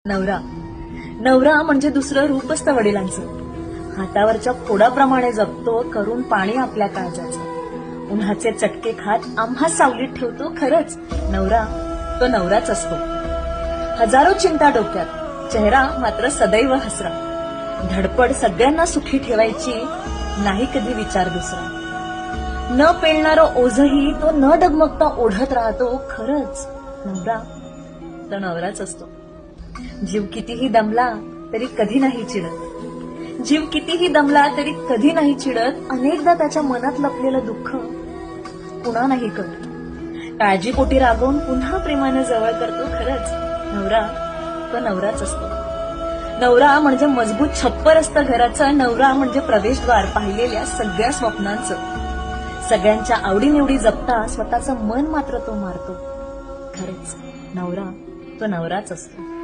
नवरा नवरा म्हणजे दुसरं रूप असतं वडिलांचं. हातावरच्या फोडाप्रमाणे जपतो करून पाणी आपल्या काळजाचं. उन्हाचे चटके खात आम्हा सावलीत ठेवतो. खरंच नवरा तो नवराच असतो. हजारो चिंता डोक्यात, चेहरा मात्र सदैव हसरा. धडपड सगळ्यांना सुखी ठेवायची, नाही कधी विचार दुसरा. न पेलणारं ओझही तो न डगमगता ओढत राहतो. खरंच नवरा तो नवराच असतो. जीव कितीही दमला तरी कधी नाही चिडत. जीव कितीही दमला तरी कधी नाही चिडत. अनेकदा त्याच्या मनात लपलेलं दुःख पुन्हा नाही कळत. काळजीपोटी रागवून पुन्हा प्रेमाने जवळ करतो. खरंच नवरा तो नवराच असतो. नवरा म्हणजे मजबूत छप्पर असतं घराचं. नवरा म्हणजे प्रवेशद्वार पाहिलेल्या सगळ्या स्वप्नांचं. सगळ्यांच्या आवडीनिवडी जपता स्वतःचं मन मात्र तो मारतो. खरंच नवरा तो नवराच असतो.